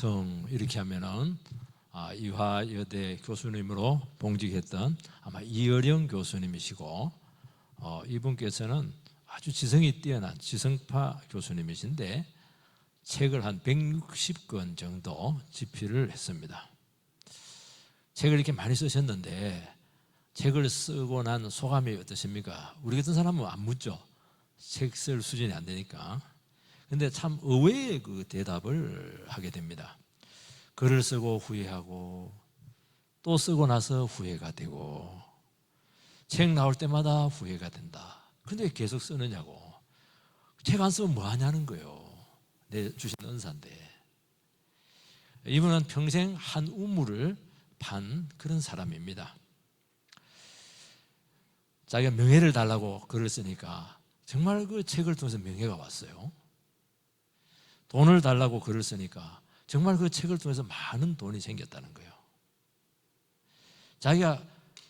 완성 이렇게 하면은 이화여대 교수님으로 봉직했던 아마 이어령 교수님이시고 이분께서는 아주 지성이 뛰어난 지성파 교수님이신데 책을 한 160권 정도 집필을 했습니다. 책을 이렇게 많이 쓰셨는데 책을 쓰고 난 소감이 어떠십니까? 우리 같은 사람은 안 묻죠. 책 쓸 수준이 안 되니까. 근데 참 의외의 그 대답을 하게 됩니다. 글을 쓰고 후회하고 또 쓰고 나서 후회가 되고 책 나올 때마다 후회가 된다. 근데 왜 계속 쓰느냐고. 책 안 쓰면 뭐 하냐는 거예요. 내 주신 은사인데. 이분은 평생 한 우물을 판 그런 사람입니다. 자기가 명예를 달라고 글을 쓰니까 정말 그 책을 통해서 명예가 왔어요. 돈을 달라고 글을 쓰니까 정말 그 책을 통해서 많은 돈이 생겼다는 거예요.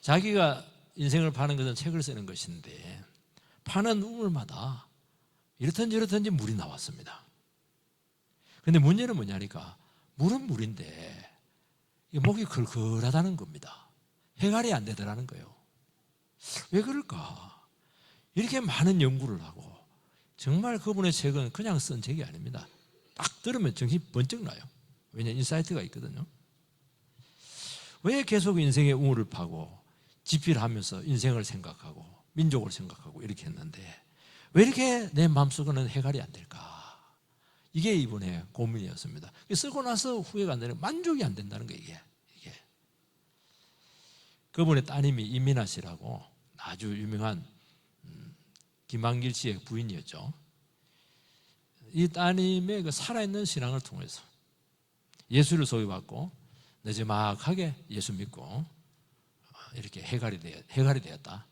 자기가 인생을 파는 것은 책을 쓰는 것인데 파는 우물마다 이렇든지 저렇든지 물이 나왔습니다. 그런데 문제는 뭐냐니까 물은 물인데 목이 걸걸하다는 겁니다. 해갈이 안 되더라는 거예요. 왜 그럴까? 이렇게 많은 연구를 하고 정말 그분의 책은 그냥 쓴 책이 아닙니다. 딱 들으면 정신이 번쩍 나요. 왜냐하면 인사이트가 있거든요. 왜 계속 인생의 우물을 파고 집필하면서 인생을 생각하고 민족을 생각하고 이렇게 했는데 왜 이렇게 내 마음속에는 해갈이 안 될까? 이게 이분의 고민이었습니다. 쓰고 나서 후회가 안 되는, 만족이 안 된다는 거예요. 이게. 그분의 따님이 이민아 씨라고 아주 유명한 김한길 씨의 부인이었죠. 이 따님의 그 살아있는 신앙을 통해서 예수를 소유받고 느지막하게 예수 믿고 이렇게 해갈이 되었다.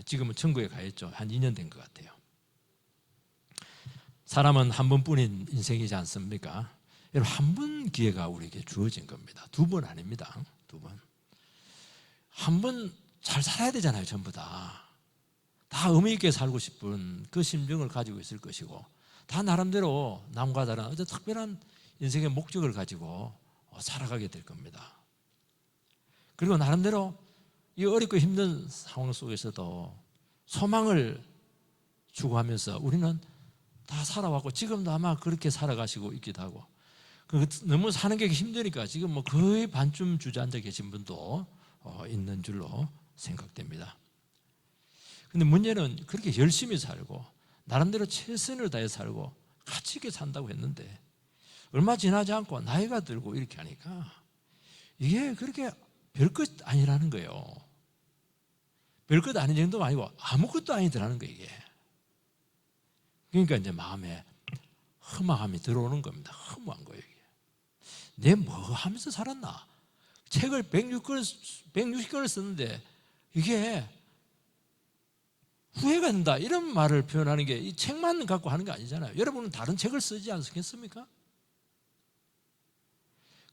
지금은 천국에 가 있죠. 한 2년 된 것 같아요. 사람은 한 번뿐인 인생이지 않습니까? 여러분, 한 번 기회가 우리에게 주어진 겁니다. 2번 아닙니다. 2번. 한 번 잘 살아야 되잖아요. 전부 다 의미 있게 살고 싶은 그 심정을 가지고 있을 것이고 다 나름대로 남과 다른 어떤 특별한 인생의 목적을 가지고 살아가게 될 겁니다. 그리고 나름대로 이 어렵고 힘든 상황 속에서도 소망을 추구하면서 우리는 다 살아왔고 지금도 아마 그렇게 살아가시고 있기도 하고 너무 사는 게 힘드니까 지금 뭐 거의 반쯤 주저앉아 계신 분도 있는 줄로 생각됩니다. 근데 문제는 그렇게 열심히 살고 나름대로 최선을 다해 살고 가치 있게 산다고 했는데 얼마 지나지 않고 나이가 들고 이렇게 하니까 이게 그렇게 별것 아니라는 거예요. 별것 아닌 정도가 아니고 아무것도 아니더라는 거예요. 이게. 그러니까 이제 마음에 허망함이 들어오는 겁니다. 허무한 거예요. 이게. 내 뭐 하면서 살았나? 책을 160권을 썼는데 이게 후회가 된다 이런 말을 표현하는 게 이 책만 갖고 하는 게 아니잖아요. 여러분은 다른 책을 쓰지 않겠습니까?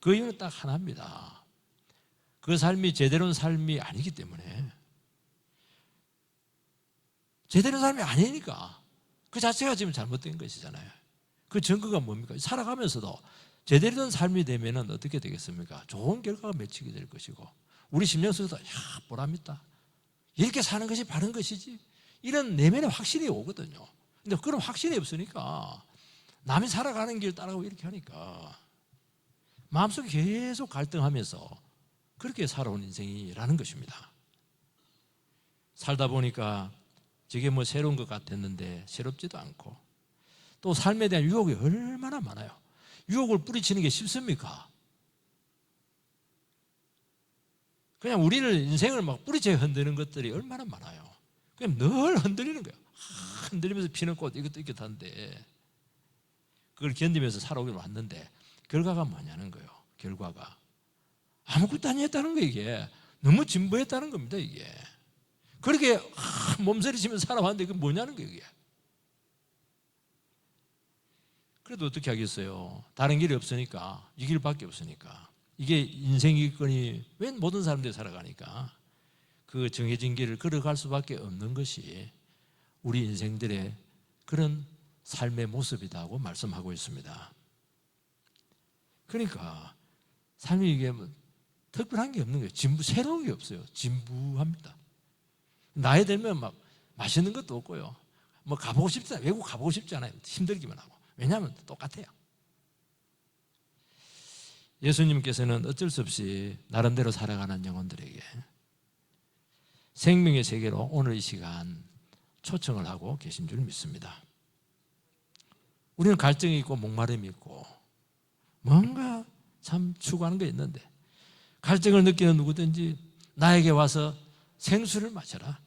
그 이유는 딱 하나입니다. 그 삶이 제대로 된 삶이 아니기 때문에 제대로 된 삶이 아니니까 그 자체가 지금 잘못된 것이잖아요. 그 증거가 뭡니까? 살아가면서도 제대로 된 삶이 되면 어떻게 되겠습니까? 좋은 결과가 맺히게 될 것이고 우리 심령 속에서 보람있다. 이렇게 사는 것이 바른 것이지. 이런 내면의 확신이 오거든요. 근데 그런 확신이 없으니까 남이 살아가는 길 따라가고 이렇게 하니까 마음속에 계속 갈등하면서 그렇게 살아온 인생이라는 것입니다. 살다 보니까 저게 뭐 새로운 것 같았는데 새롭지도 않고 또 삶에 대한 유혹이 얼마나 많아요. 유혹을 뿌리치는 게 쉽습니까? 그냥 우리를 인생을 막 뿌리쳐 흔드는 것들이 얼마나 많아요. 그냥 늘 흔들리는 거예요. 흔들리면서 피는 꽃 이것도 이렇게 한데 그걸 견디면서 살아오기로 왔는데 결과가 뭐냐는 거예요. 결과가 아무것도 아니었다는 거예요. 이게 너무 진부했다는 겁니다. 이게 그렇게 몸서리치면서 살아왔는데 그게 뭐냐는 거예요. 이게. 그래도 어떻게 하겠어요? 다른 길이 없으니까 이 길밖에 없으니까 이게 인생이거니 왜 모든 사람들이 살아가니까 그 정해진 길을 걸어갈 수밖에 없는 것이 우리 인생들의 그런 삶의 모습이라고 말씀하고 있습니다. 그러니까 삶이 이게 뭐 특별한 게 없는 거예요. 새로운 게 없어요. 진부합니다. 나이 들면 막 맛있는 것도 없고요. 뭐 가보고 싶지 않아요. 외국 가보고 싶지 않아요. 힘들기만 하고. 왜냐하면 똑같아요. 예수님께서는 어쩔 수 없이 나름대로 살아가는 영혼들에게 생명의 세계로 오늘 이 시간 초청을 하고 계신 줄 믿습니다. 우리는 갈증이 있고 목마름이 있고 뭔가 참 추구하는 게 있는데, 갈증을 느끼는 누구든지 나에게 와서 생수를 마셔라.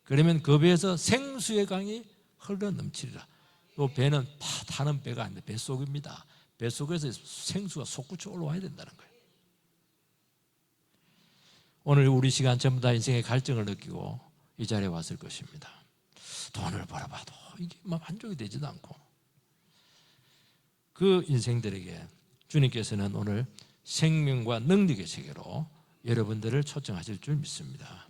그러면 그 배에서 생수의 강이 흘러 넘치리라. 이 배는 타는 배가 아닌데 뱃속입니다. 뱃속에서 생수가 솟구쳐 올라와야 된다는 거예요. 오늘 우리 시간 전부 다 인생의 갈증을 느끼고 이 자리에 왔을 것입니다. 돈을 벌어봐도 이게 만족이 되지도 않고, 그 인생들에게 주님께서는 오늘 생명과 능력의 세계로 여러분들을 초청하실 줄 믿습니다.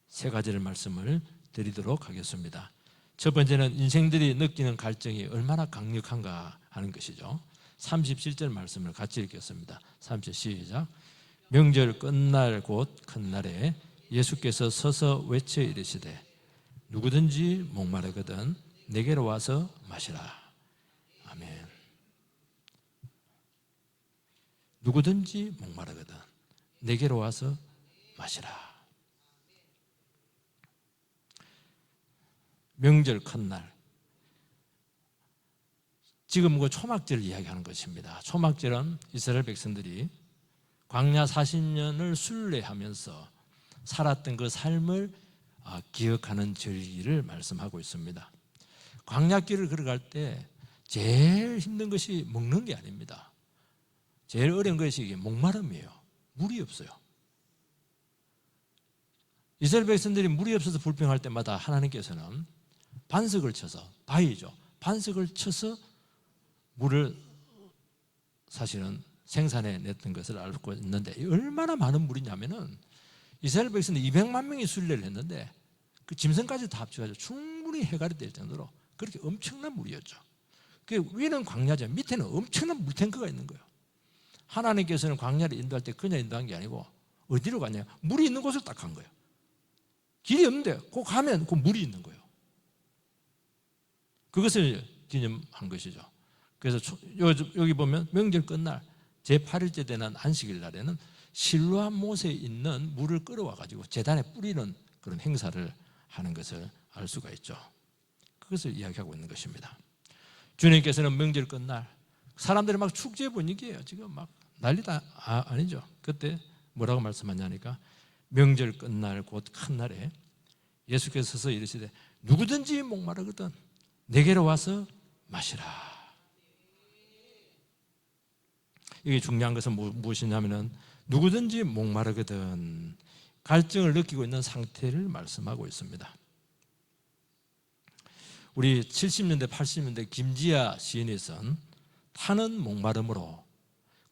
세 가지를 말씀을 드리도록 하겠습니다. 첫 번째는 인생들이 느끼는 갈증이 얼마나 강력한가 하는 것이죠. 37절 말씀을 같이 읽겠습니다. 37 시작. 명절 끝날 곧 큰 날에 예수께서 서서 외쳐 이르시되 누구든지 목마르거든 내게로 와서 마시라. 아멘. 누구든지 목마르거든 내게로 와서 마시라. 명절 큰날, 지금 그 초막절을 이야기하는 것입니다. 초막절은 이스라엘 백성들이 광야 40년을 순례하면서 살았던 그 삶을 기억하는 절기를 말씀하고 있습니다. 광야길을 걸어갈 때 제일 힘든 것이 먹는 게 아닙니다. 제일 어려운 것이 목마름이에요. 물이 없어요. 이스라엘 백성들이 물이 없어서 불평할 때마다 하나님께서는 반석을 쳐서, 바위죠, 반석을 쳐서 물을 사실은 생산해 냈던 것을 알고 있는데, 얼마나 많은 물이냐면은 이스라엘 백성들 200만 명이 순례를 했는데 그 짐승까지 다 합쳐가지고 충분히 해갈이 될 정도로 그렇게 엄청난 물이었죠. 그 위는 광야죠. 밑에는 엄청난 물탱크가 있는 거예요. 하나님께서는 광야를 인도할 때 그냥 인도한 게 아니고 어디로 가냐, 물이 있는 곳을 딱 간 거예요. 길이 없는데 그 가면 그 물이 있는 거예요. 그것을 기념한 것이죠. 그래서 여기 보면 명절 끝날 제8일째 되는 안식일 날에는 실로암 못에 있는 물을 끌어와 가지고 제단에 뿌리는 그런 행사를 하는 것을 알 수가 있죠. 그것을 이야기하고 있는 것입니다. 주님께서는 명절 끝날 사람들이 막 축제 분위기예요. 지금 막 난리다 아니죠. 그때 뭐라고 말씀하냐니까 명절 끝날 곧 큰 날에 예수께서 서서 이르시되 누구든지 목마르거든 내게로 와서 마시라. 이게 중요한 것은 무엇이냐면은 누구든지 목마르거든 갈증을 느끼고 있는 상태를 말씀하고 있습니다. 우리 70년대 80년대 김지아 시인이 쓴 타는 목마름으로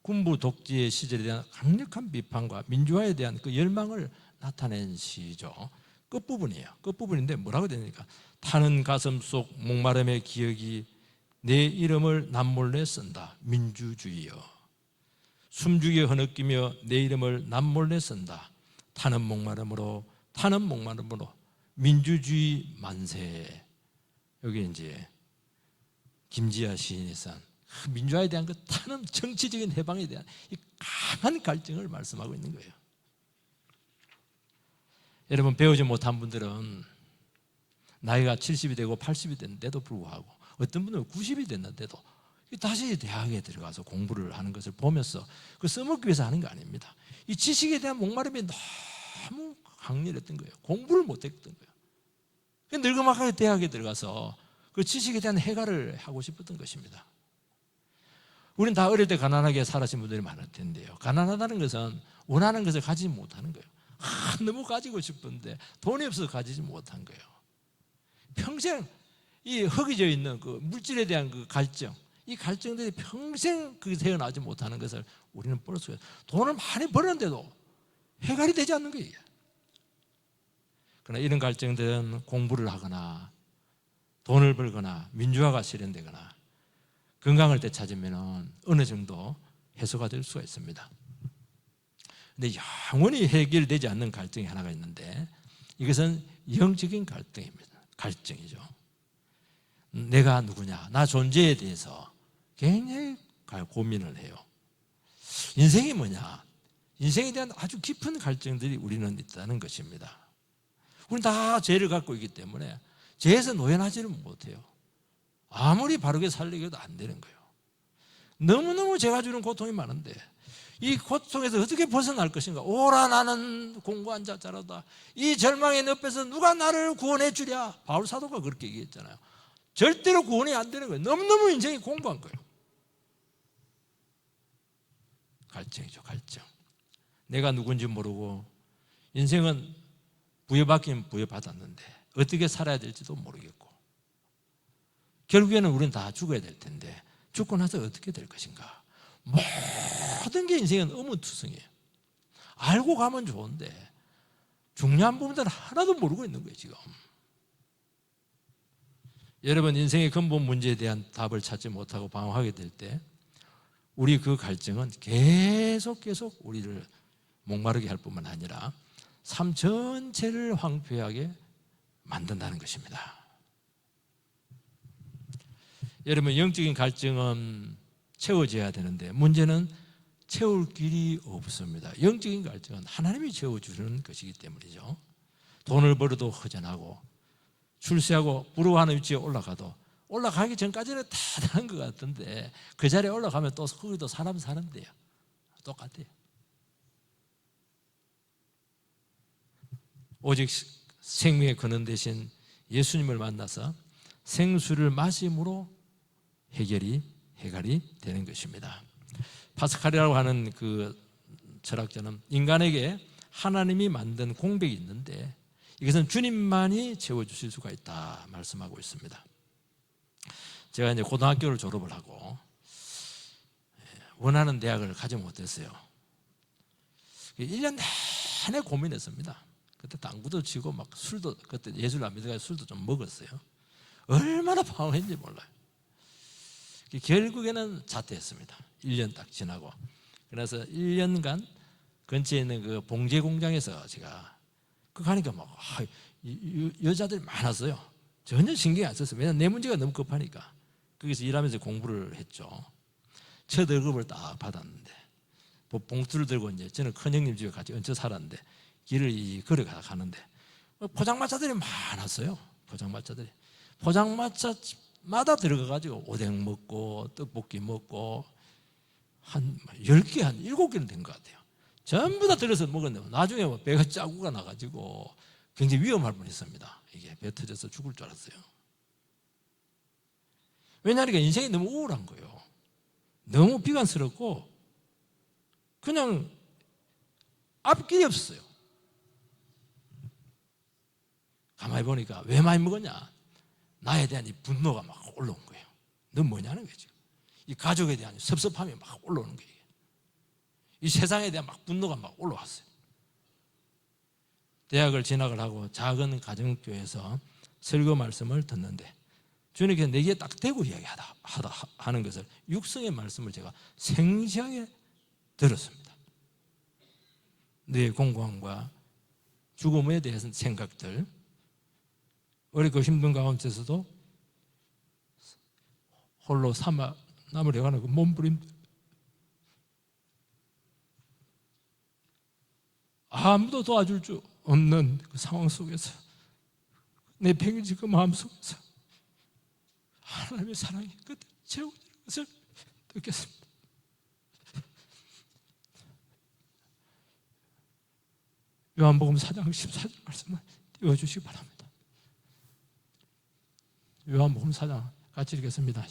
군부 독재의 시절에 대한 강력한 비판과 민주화에 대한 그 열망을 나타낸 시죠. 끝부분이에요. 끝부분인데 뭐라고 되니까 타는 가슴 속 목마름의 기억이 내 이름을 남몰래 쓴다. 민주주의여. 숨죽여 흐느끼며 내 이름을 남몰래 쓴다. 타는 목마름으로 민주주의 만세. 여기 이제 김지아 시인이 쓴 민주화에 대한 그 타는 정치적인 해방에 대한 이 강한 갈증을 말씀하고 있는 거예요. 여러분, 배우지 못한 분들은 나이가 70이 되고 80이 됐는데도 불구하고, 어떤 분들은 90이 됐는데도 다시 대학에 들어가서 공부를 하는 것을 보면서 그 써먹기 위해서 하는 거 아닙니다. 이 지식에 대한 목마름이 너무 강렬했던 거예요. 공부를 못했던 거예요. 늙어막하게 대학에 들어가서 그 지식에 대한 해결을 하고 싶었던 것입니다. 우리는 다 어릴 때 가난하게 살아신 분들이 많을 텐데요. 가난하다는 것은 원하는 것을 가지지 못하는 거예요. 너무 가지고 싶은데 돈이 없어서 가지지 못한 거예요. 평생 이 허기져 있는 그 물질에 대한 그 갈증, 이 갈증들이 평생 그 태어나지 못하는 것을 우리는 볼 수가 있어요. 돈을 많이 벌었는데도 해결이 되지 않는 거예요. 그러나 이런 갈증들은 공부를 하거나 돈을 벌거나 민주화가 실현되거나 건강을 되찾으면 어느 정도 해소가 될 수가 있습니다. 근데 영원히 해결되지 않는 갈등이 하나가 있는데 이것은 영적인 갈등입니다. 갈증이죠. 내가 누구냐, 나 존재에 대해서 굉장히 고민을 해요. 인생이 뭐냐? 인생에 대한 아주 깊은 갈증들이 우리는 있다는 것입니다. 우리는 다 죄를 갖고 있기 때문에 죄에서 노연하지를 못해요. 아무리 바르게 살려도 안 되는 거예요. 너무너무 죄가 주는 고통이 많은데 이 고통에서 어떻게 벗어날 것인가? 오라 나는 공고한 자자로다. 이 절망의 늪에서 누가 나를 구원해 주랴. 바울 사도가 그렇게 얘기했잖아요. 절대로 구원이 안 되는 거예요. 너무너무 인생이 공고한 거예요. 갈증이죠, 갈증. 내가 누군지 모르고 인생은 부여받긴 부여받았는데 어떻게 살아야 될지도 모르겠고 결국에는 우리는 다 죽어야 될 텐데 죽고 나서 어떻게 될 것인가. 모든 게 인생은 의문투성이에요. 알고 가면 좋은데 중요한 부분들은 하나도 모르고 있는 거예요 지금. 여러분 인생의 근본 문제에 대한 답을 찾지 못하고 방황하게 될 때 우리 그 갈증은 계속 우리를 목마르게 할 뿐만 아니라 삶 전체를 황폐하게 만든다는 것입니다. 여러분 영적인 갈증은 채워져야 되는데 문제는 채울 길이 없습니다. 영적인 갈증은 하나님이 채워주는 것이기 때문이죠. 돈을 벌어도 허전하고 출세하고 부러워하는 위치에 올라가도 올라가기 전까지는 다 다른 것 같은데 그 자리에 올라가면 또 거기도 사람 사는데요. 똑같아요. 오직 생명의 근원 되신 예수님을 만나서 생수를 마심으로 해결이 되는 것입니다. 파스칼이라고 하는 그 철학자는 인간에게 하나님이 만든 공백이 있는데 이것은 주님만이 채워주실 수가 있다 말씀하고 있습니다. 제가 이제 고등학교를 졸업을 하고 원하는 대학을 가지 못했어요. 1년 내내 고민했습니다. 그때 당구도 치고 막 술도 그때 예술 안 믿어가지고 술도 좀 먹었어요. 얼마나 방황했는지 몰라요. 결국에는 자퇴했습니다. 1년 딱 지나고. 그래서 1년간 근처에 있는 그 봉제 공장에서 제가 그 가니까 막 여자들이 많았어요. 전혀 신경이 안 썼어요. 왜냐하면 내 문제가 너무 급하니까. 거기서 일하면서 공부를 했죠. 첫 월급을 딱 받았는데 봉투를 들고 이제 저는 큰형님 집에 같이 얹혀 살았는데 길을 걸어가는데 포장마차들이 많았어요. 포장마차마다 들어가가지고 오뎅 먹고 떡볶이 먹고 한 10개, 한 7개는 된 것 같아요. 전부 다 들어서 먹었는데 나중에 배가 짜고가 나가지고 굉장히 위험할 뻔했습니다. 이게 배 터져서 죽을 줄 알았어요. 왜냐하면 인생이 너무 우울한 거예요. 너무 비관스럽고 그냥 앞길이 없어요. 가만히 보니까 왜 많이 먹었냐? 나에 대한 이 분노가 막 올라온 거예요. 넌 뭐냐는 거죠. 이 가족에 대한 섭섭함이 막 올라오는 거예요. 이 세상에 대한 막 분노가 막 올라왔어요. 대학을 진학을 하고 작은 가정교회에서 설교 말씀을 듣는데 주님께서 내게 딱 대고 이야기하는 것을 육성의 말씀을 제가 생생하게 들었습니다. 내 공고함과 죽음에 대해서 생각들, 어렵고 힘든 가운데서도 홀로 남으려가는 그 몸부림들, 아무도 도와줄 줄 없는 그 상황 속에서 내 병이지 그 마음 속에서 하나님의 사랑이 끝에 채워지는 것을 느꼈습니다. 요한복음 4장 14절 말씀을 띄워주시기 바랍니다. 요한복음 4장 같이 읽겠습니다.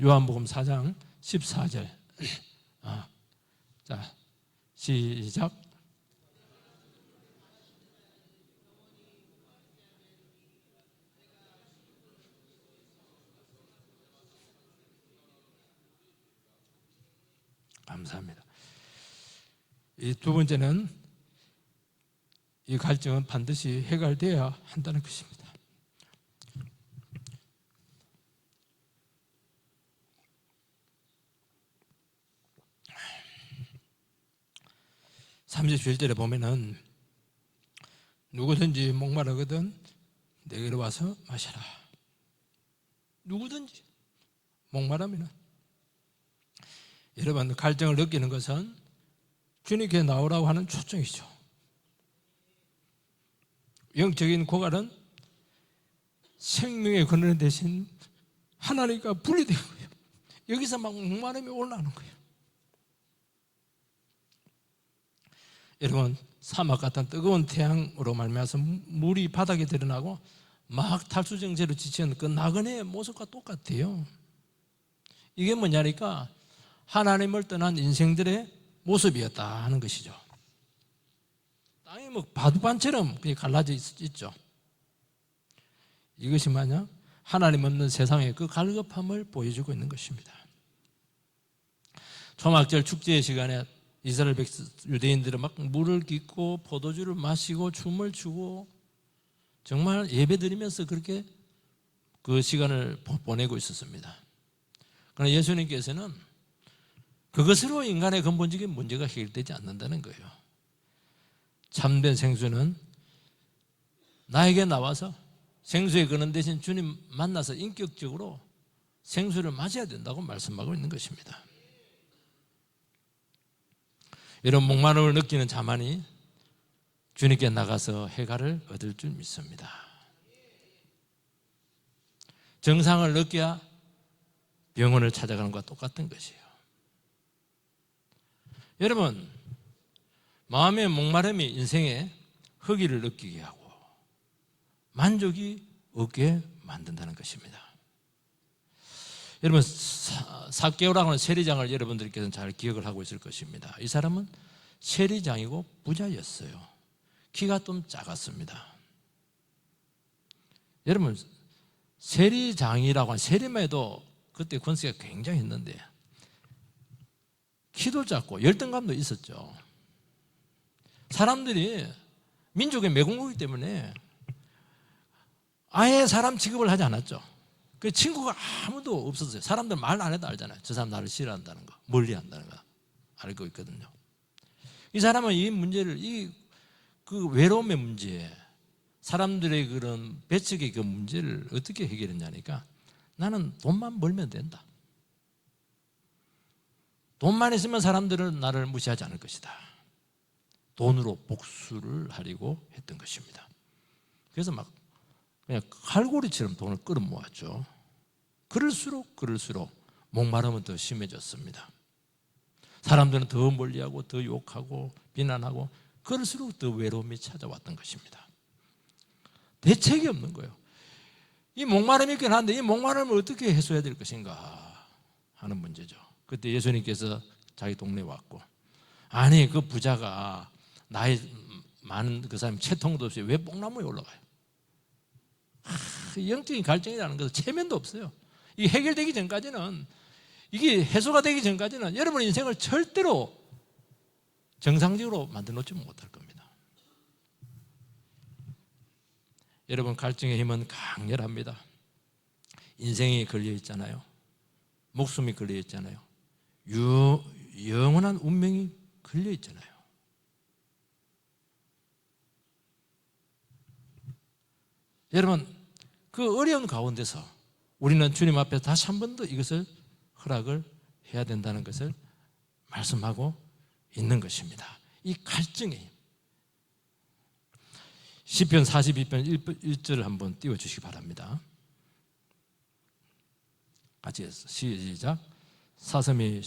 요한복음 4장 14절. 자, 시작. 감사합니다. 이 두 번째는 이 갈증은 반드시 해결되어야 한다는 것입니다. 37절에 보면은 누구든지 목마르거든 내게로 와서 마셔라. 누구든지 목마르면은, 여러분 갈증을 느끼는 것은 주님께 나오라고 하는 초청이죠. 영적인 고갈은 생명의 근원 대신 하나님과 분리된 거예요. 여기서 막 목마름이 올라오는 거예요. 여러분 사막 같은 뜨거운 태양으로 말미암아서 물이 바닥에 드러나고 막 탈수정제로 지치는 그 나그네의 모습과 똑같아요. 이게 뭐냐니까 하나님을 떠난 인생들의 모습이었다 하는 것이죠. 땅이 뭐 바둑반처럼 그냥 갈라져 있죠. 이것이 만약 하나님 없는 세상의 그 갈급함을 보여주고 있는 것입니다. 초막절 축제의 시간에 이스라엘 유대인들은 막 물을 깃고 포도주를 마시고 춤을 추고 정말 예배드리면서 그렇게 그 시간을 보내고 있었습니다. 그러나 예수님께서는 그것으로 인간의 근본적인 문제가 해결되지 않는다는 거예요. 참된 생수는 나에게 나와서 생수의 근원 대신 주님 만나서 인격적으로 생수를 맞아야 된다고 말씀하고 있는 것입니다. 이런 목마름을 느끼는 자만이 주님께 나가서 해갈을 얻을 줄 믿습니다. 정상을 느껴야 병원을 찾아가는 것과 똑같은 것이에요. 여러분, 마음의 목마름이 인생의 허기를 느끼게 하고 만족이 없게 만든다는 것입니다. 여러분, 삭개오라고 하는 세리장을 여러분들께서는 잘 기억을 하고 있을 것입니다. 이 사람은 세리장이고 부자였어요. 키가 좀 작았습니다. 여러분, 세리장이라고 하는 세리만 해도 그때 권세가 굉장히 있는데 키도 작고 열등감도 있었죠. 사람들이 민족의 매국노이기 때문에 아예 사람 취급을 하지 않았죠. 그 친구가 아무도 없었어요. 사람들 말 안 해도 알잖아요. 저 사람 나를 싫어한다는 거, 멀리한다는 거 알고 있거든요. 이 사람은 이 문제를, 그 외로움의 문제, 사람들의 그런 배척의 그 문제를 어떻게 해결했냐니까 나는 돈만 벌면 된다. 돈만 있으면 사람들은 나를 무시하지 않을 것이다. 돈으로 복수를 하려고 했던 것입니다. 그래서 막 그냥 칼고리처럼 돈을 끌어모았죠. 그럴수록 목마름은 더 심해졌습니다. 사람들은 더 멀리하고 더 욕하고 비난하고 그럴수록 더 외로움이 찾아왔던 것입니다. 대책이 없는 거예요. 이 목마름이 있긴 한데 이 목마름을 어떻게 해소해야 될 것인가 하는 문제죠. 그때 예수님께서 자기 동네에 왔고, 아니 그 부자가 나이 많은 그 사람이 채통도 없이 왜 뽕나무에 올라가요? 영적인 갈증이라는 것은 체면도 없어요. 이게 해결되기 전까지는, 이게 해소가 되기 전까지는 여러분 인생을 절대로 정상적으로 만들어 놓지 못할 겁니다. 여러분, 갈증의 힘은 강렬합니다. 인생이 걸려 있잖아요. 목숨이 걸려 있잖아요. 영원한 운명이 걸려 있잖아요. 여러분, 그 어려운 가운데서 우리는 주님 앞에 다시 한 번 더 이것을 허락을 해야 된다는 것을 말씀하고 있는 것입니다. 이 갈증의 힘. 시편 42편 1절을 한번 띄워주시기 바랍니다. 같이 해서 시작. 사슴이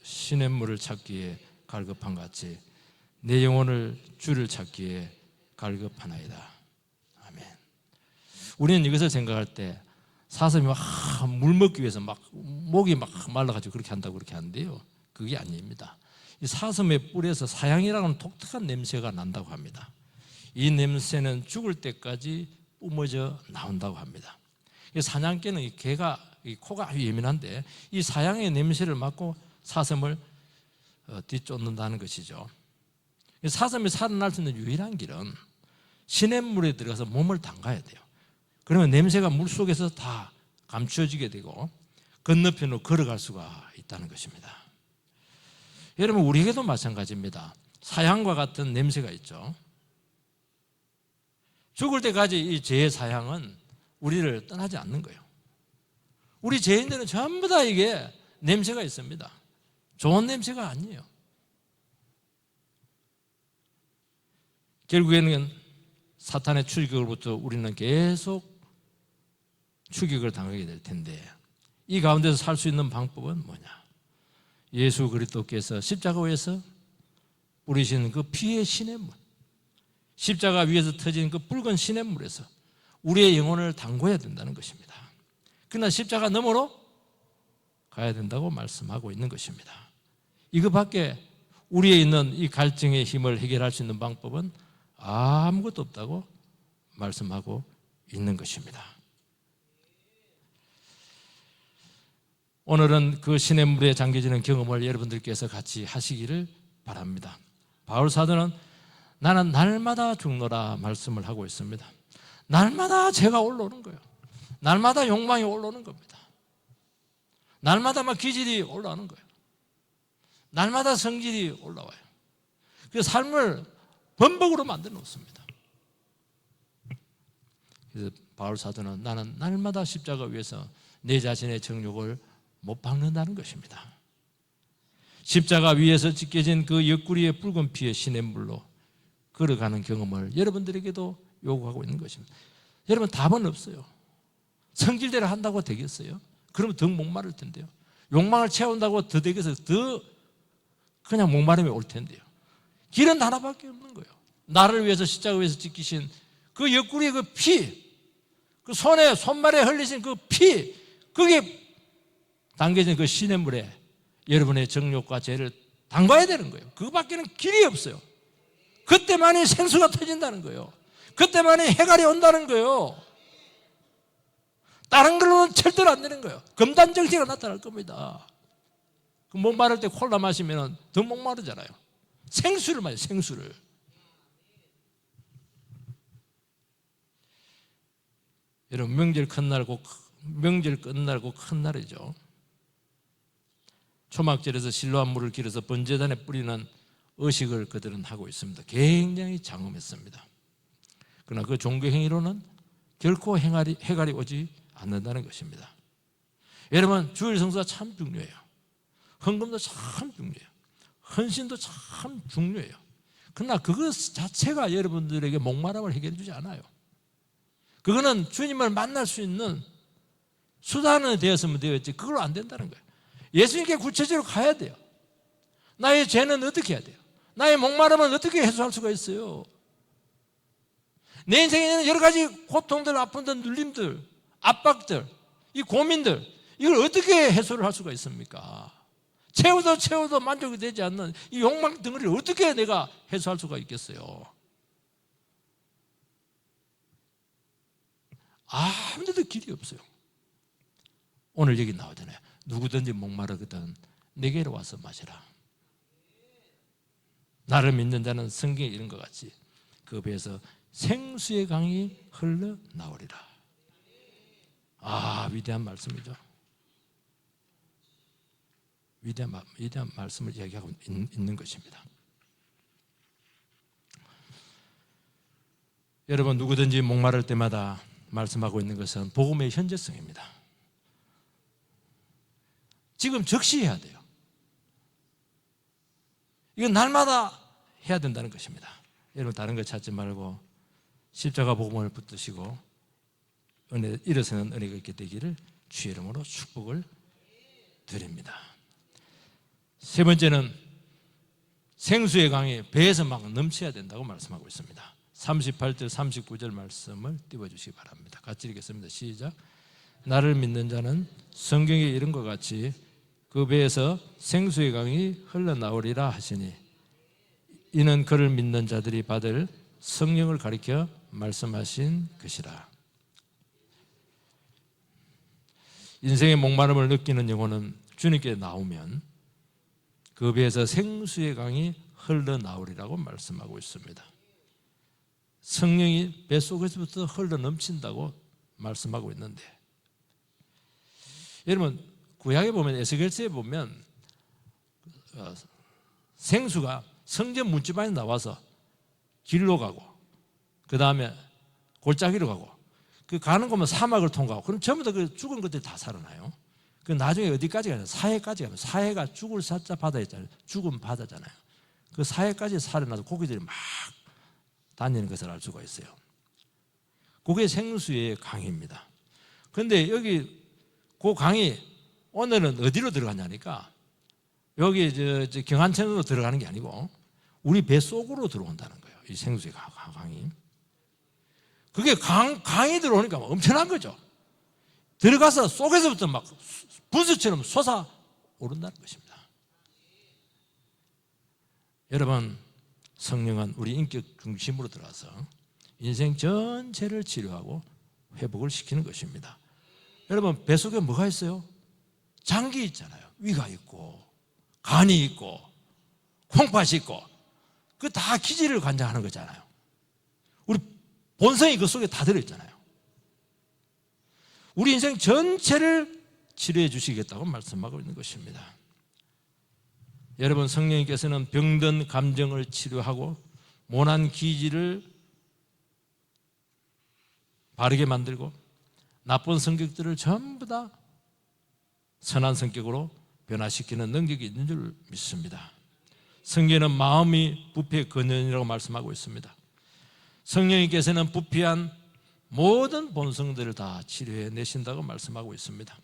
시냇물을 찾기에 갈급한 같이 내 영혼을 주를 찾기에 갈급하나이다. 아멘. 우리는 이것을 생각할 때 사슴이 막 물 먹기 위해서 막 목이 막 말라가지고 그렇게 한다고 그렇게 하는데요, 그게 아닙니다. 이 사슴의 뿔에서 사향이라고 하는 독특한 냄새가 난다고 합니다. 이 냄새는 죽을 때까지 뿜어져 나온다고 합니다. 사냥개는 이 개가 이 코가 아주 예민한데 이 사향의 냄새를 맡고 사슴을 뒤쫓는다는 것이죠. 사슴이 살아날 수 있는 유일한 길은 시냇물에 들어가서 몸을 담가야 돼요. 그러면 냄새가 물속에서 다 감추어지게 되고 건너편으로 걸어갈 수가 있다는 것입니다. 여러분, 우리에게도 마찬가지입니다. 사향과 같은 냄새가 있죠. 죽을 때까지 이 죄의 사향은 우리를 떠나지 않는 거예요. 우리 죄인들은 전부 다 이게 냄새가 있습니다. 좋은 냄새가 아니에요. 결국에는 사탄의 추격으로부터 우리는 계속 추격을 당하게 될 텐데, 이 가운데서 살 수 있는 방법은 뭐냐? 예수 그리스도께서 십자가 위에서 뿌리신 그 피의 시냇물, 십자가 위에서 터진 그 붉은 시냇물에서 우리의 영혼을 담궈야 된다는 것입니다. 그러나 십자가 너머로 가야 된다고 말씀하고 있는 것입니다. 이것밖에 우리에 있는 이 갈증의 힘을 해결할 수 있는 방법은 아무것도 없다고 말씀하고 있는 것입니다. 오늘은 그 시냇물에 잠겨지는 경험을 여러분들께서 같이 하시기를 바랍니다. 바울 사도는 나는 날마다 죽노라 말씀을 하고 있습니다. 날마다 죄가 올라오는 거예요. 날마다 욕망이 올라오는 겁니다. 날마다 막 기질이 올라오는 거예요. 날마다 성질이 올라와요. 그 삶을 범벅으로 만들어 놓습니다. 그래서 바울 사도는 나는 날마다 십자가 위에서 내 자신의 정욕을 못 박는다는 것입니다. 십자가 위에서 찢겨진 그 옆구리의 붉은 피의 시냇물로 걸어가는 경험을 여러분들에게도 요구하고 있는 것입니다. 여러분, 답은 없어요. 성질대로 한다고 되겠어요? 그러면 더 목마를 텐데요. 욕망을 채운다고 더 되겠어요? 더 그냥 목마름이 올 텐데요. 길은 하나밖에 없는 거예요. 나를 위해서 십자가 위에서 찢기신 그 옆구리의 그 피, 그 손발에 흘리신 그 피, 그게 담겨진 그 시냇물에 여러분의 정욕과 죄를 담가야 되는 거예요. 그거밖에는 길이 없어요. 그때만이 생수가 터진다는 거예요. 그때만이 해갈이 온다는 거예요. 다른 걸로는 절대로 안 되는 거예요. 금단정체가 나타날 겁니다. 그 목마를 때 콜라 마시면 더 목마르잖아요. 생수를 마셔요. 생수를. 여러분, 명절 끝날고 큰 날이죠. 초막절에서 실로암 물을 길어서 번제단에 뿌리는 의식을 그들은 하고 있습니다. 굉장히 장엄했습니다. 그러나 그 종교 행위로는 결코 해갈이 오지 않는다는 것입니다. 여러분, 주일 성수가 참 중요해요. 헌금도 참 중요해요. 헌신도 참 중요해요. 그러나 그것 자체가 여러분들에게 목마름을 해결해 주지 않아요. 그거는 주님을 만날 수 있는 수단은 되었으면 되었지, 그걸로 안 된다는 거예요. 예수님께 구체적으로 가야 돼요. 나의 죄는 어떻게 해야 돼요? 나의 목마름은 어떻게 해소할 수가 있어요? 내 인생에는 여러 가지 고통들, 아픔들, 눌림들, 압박들, 이 고민들, 이걸 어떻게 해소를 할 수가 있습니까? 채워도 만족이 되지 않는 이 욕망 덩어리를 어떻게 내가 해소할 수가 있겠어요? 아무데도 길이 없어요. 오늘 여기 나오잖아요. 누구든지 목마르거든 내게로 와서 마시라. 나를 믿는 자는 성경에 이런 것 같이 그 배에서 생수의 강이 흘러나오리라. 위대한 말씀이죠. 위대한 말씀을 이야기하고 있는 것입니다. 여러분, 누구든지 목마를 때마다 말씀하고 있는 것은 복음의 현재성입니다. 지금 적시해야 돼요. 이건 날마다 해야 된다는 것입니다. 여러분, 다른 거 찾지 말고 십자가 복음을 붙드시고 일어서는 은혜가 있게 되기를 주의 이름으로 축복을 드립니다. 세 번째는 생수의 강이 배에서 막 넘쳐야 된다고 말씀하고 있습니다. 38절 39절 말씀을 띄워주시기 바랍니다. 같이 읽겠습니다. 시작. 나를 믿는 자는 성경에 이런 것 같이 그 배에서 생수의 강이 흘러나오리라 하시니 이는 그를 믿는 자들이 받을 성령을 가리켜 말씀하신 것이라. 인생의 목마름을 느끼는 영혼은 주님께 나오면 그 배에서 생수의 강이 흘러나오리라고 말씀하고 있습니다. 성령이 뱃속에서부터 흘러넘친다고 말씀하고 있는데, 여러분, 구약에 보면, 에스겔서에 보면 생수가 성전 문지방에 나와서 길로 가고 그 다음에 골짜기로 가고 그 가는 곳만 사막을 통과하고 그럼 전부 다 그 죽은 것들이 다 살아나요. 그 나중에 어디까지 가냐? 사해까지 가면 사해가 죽을 사자 바다 있잖아요. 죽은 바다잖아요. 그 사해까지 살아나서 고기들이 막 다니는 것을 알 수가 있어요. 그게 생수의 강입니다. 그런데 여기 그 강이 오늘은 어디로 들어가냐니까 여기 저 경안천으로 들어가는 게 아니고 우리 배 속으로 들어온다는 거예요. 이 생수의 강이. 그게 강이 들어오니까 엄청난 거죠. 들어가서 속에서부터 막 분수처럼 솟아오른다는 것입니다. 여러분, 성령은 우리 인격 중심으로 들어와서 인생 전체를 치료하고 회복을 시키는 것입니다. 여러분, 배 속에 뭐가 있어요? 장기 있잖아요. 위가 있고 간이 있고 콩팥이 있고 그 다 기질을 관장하는 거잖아요. 우리 본성이 그 속에 다 들어있잖아요. 우리 인생 전체를 치료해 주시겠다고 말씀하고 있는 것입니다. 여러분, 성령님께서는 병든 감정을 치료하고 모난 기질을 바르게 만들고 나쁜 성격들을 전부 다 선한 성격으로 변화시키는 능력이 있는 줄 믿습니다. 성경에는 마음이 부패의 근원이라고 말씀하고 있습니다. 성령님께서는 부패한 모든 본성들을 다 치료해 내신다고 말씀하고 있습니다.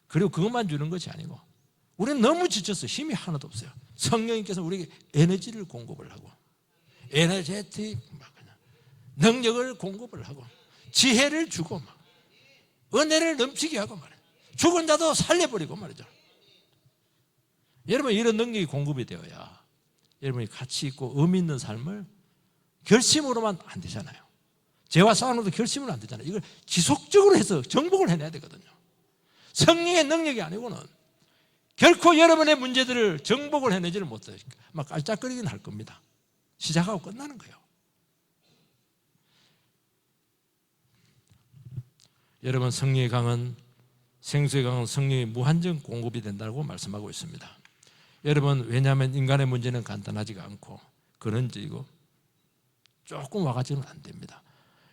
그리고 그것만 주는 것이 아니고 우리는 너무 지쳤어요. 힘이 하나도 없어요. 성령님께서 우리에게 에너지를 공급을 하고 에너제틱 능력을 공급을 하고 지혜를 주고 막 은혜를 넘치게 하고 말이에요. 죽은 자도 살려버리고 말이죠. 여러분, 이런 능력이 공급이 되어야 여러분이 가치 있고 의미 있는 삶을 결심으로만 안 되잖아요. 죄와 싸우는 것도 결심으로 안 되잖아요. 이걸 지속적으로 해서 정복을 해내야 되거든요. 성령의 능력이 아니고는 결코 여러분의 문제들을 정복을 해내지를 못해요. 막 깔짝거리긴 할 겁니다. 시작하고 끝나는 거예요. 여러분, 성령의 강은 생수의 강은 성령의 무한정 공급이 된다고 말씀하고 있습니다. 여러분, 왜냐하면 인간의 문제는 간단하지가 않고 근원적이고 조금 와가지고는 안 됩니다.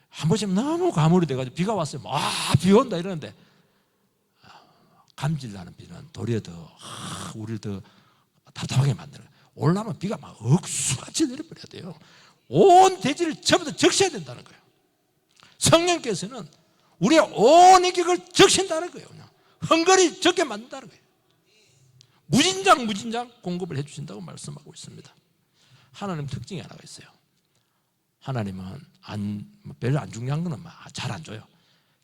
한 번씩 너무 가물이 돼가지고 비가 왔어요. 비 온다 이러는데 감질나는 비는 도리어 더 우리를 더 답답하게 만드는 거예요. 올라면 비가 막 억수같이 내려버려야 돼요. 온 대지를 전부 다 적셔야 된다는 거예요. 성령께서는 우리의 온 인격을 적신다는 거예요. 그냥 헝거리 적게 만든다는 거예요. 무진장 공급을 해주신다고 말씀하고 있습니다. 하나님 특징이 하나가 있어요. 하나님은 별로 안 중요한 거는 잘 안 줘요.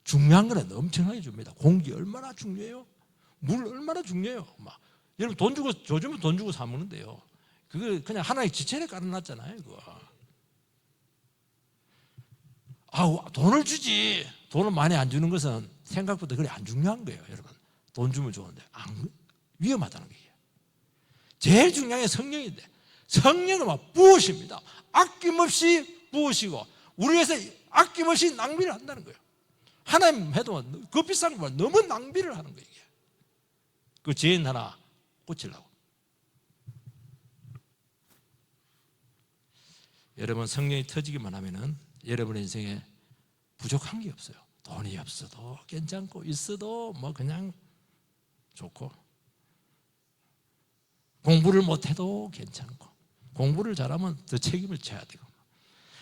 중요한 거는 엄청나게 줍니다. 공기 얼마나 중요해요? 물 얼마나 중요해요? 여러분, 돈 주고 요즘은 돈 주고 사 먹는데요. 그거 그냥 하나의 지체에 깔아놨잖아요. 그거. 돈을 주지. 돈을 많이 안 주는 것은 생각보다 그래 안 중요한 거예요, 여러분. 돈 주면 좋은데 위험하다는 거예요. 제일 중요한 게 성령인데 성령은 부으십니다. 아낌없이 부으시고 우리 위해서 아낌없이 낭비를 한다는 거예요. 하나님 해도 그 비싼 걸 너무 낭비를 하는 거예요. 그 죄인 하나 고치려고. 여러분, 성령이 터지기만 하면은 여러분의 인생에 부족한 게 없어요. 돈이 없어도 괜찮고 있어도 그냥 좋고 공부를 못해도 괜찮고 공부를 잘하면 더 책임을 져야 되고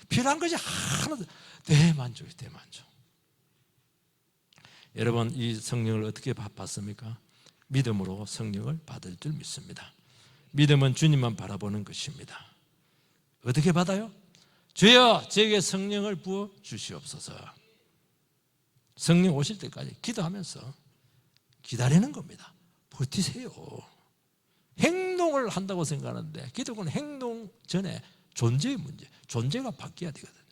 필요한 것이 하나도 대만족이 대만족. 여러분, 이 성령을 어떻게 받습니까? 믿음으로 성령을 받을 줄 믿습니다. 믿음은 주님만 바라보는 것입니다. 어떻게 받아요? 주여 제게 성령을 부어 주시옵소서. 성령 오실 때까지 기도하면서 기다리는 겁니다. 버티세요. 행동을 한다고 생각하는데 기도는 행동 전에 존재의 문제, 존재가 바뀌어야 되거든요.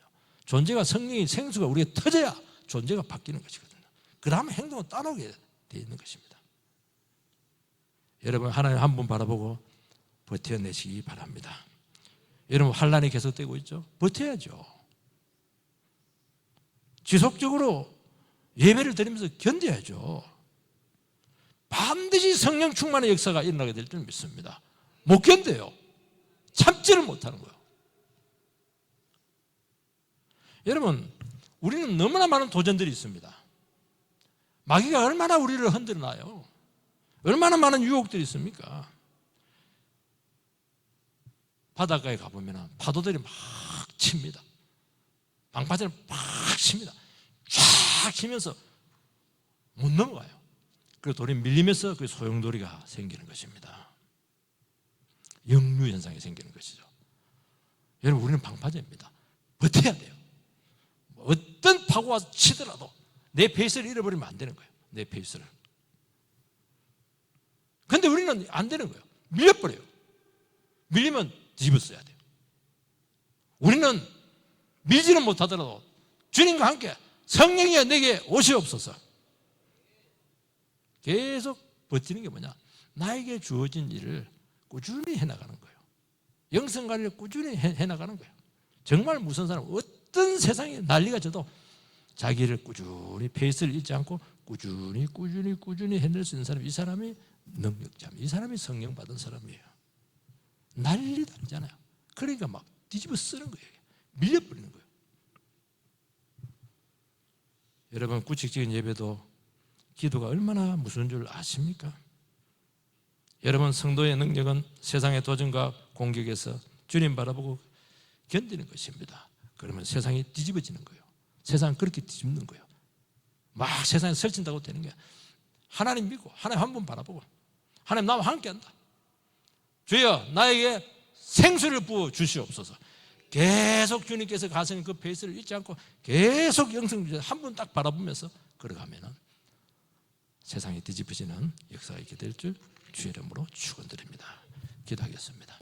존재가 성령의 생수가 우리가 터져야 존재가 바뀌는 것이거든요. 그 다음에 행동은 따라오게 되어 있는 것입니다. 여러분, 하나님 한 분 바라보고 버텨내시기 바랍니다. 여러분, 환난이 계속되고 있죠? 버텨야죠. 지속적으로 예배를 드리면서 견뎌야죠. 반드시 성령 충만의 역사가 일어나게 될 줄 믿습니다. 못 견뎌요. 참지를 못하는 거예요. 여러분, 우리는 너무나 많은 도전들이 있습니다. 마귀가 얼마나 우리를 흔들나요? 얼마나 많은 유혹들이 있습니까? 바닷가에 가보면 파도들이 막 칩니다. 방파제를 막 칩니다. 쫙 치면서 못 넘어가요. 그리고 돌이 밀리면서 그 소용돌이가 생기는 것입니다. 역류 현상이 생기는 것이죠. 여러분, 우리는 방파제입니다. 버텨야 돼요. 어떤 파고가 치더라도 내 페이스를 잃어버리면 안 되는 거예요. 내 페이스를. 근데 우리는 안 되는 거예요. 밀려버려요. 밀리면 뒤집어 써야 돼요. 우리는 밀지는 못하더라도 주님과 함께 성령이 내게 오시옵소서. 계속 버티는 게 뭐냐? 나에게 주어진 일을 꾸준히 해나가는 거예요. 영성관리를 꾸준히 해나가는 거예요. 정말 무서운 사람은 어떤 세상에 난리가 쳐도 자기를 꾸준히 페이스를 잃지 않고 꾸준히 해낼 수 있는 사람, 이 사람이 능력자입니다. 이 사람이 성령 받은 사람이에요. 난리 나잖아요. 그러니까 막 뒤집어 쓰는 거예요. 밀려버리는 거예요. 여러분, 구칙적인 예배도 기도가 얼마나 무서운 줄 아십니까? 여러분, 성도의 능력은 세상의 도전과 공격에서 주님 바라보고 견디는 것입니다. 그러면 세상이 뒤집어지는 거예요. 세상은 그렇게 뒤집는 거예요. 막 세상에 설친다고 되는 거야. 하나님 믿고 하나님 한 번 바라보고 하나님 나와 함께한다. 주여 나에게 생수를 부어 주시옵소서. 계속 주님께서 가시는 그 페이스를 잊지 않고 계속 영성 한 번 딱 바라보면서 걸어가면은 세상이 뒤집어지는 역사가 있게 될 줄 주의 이름으로 축원드립니다. 기도하겠습니다.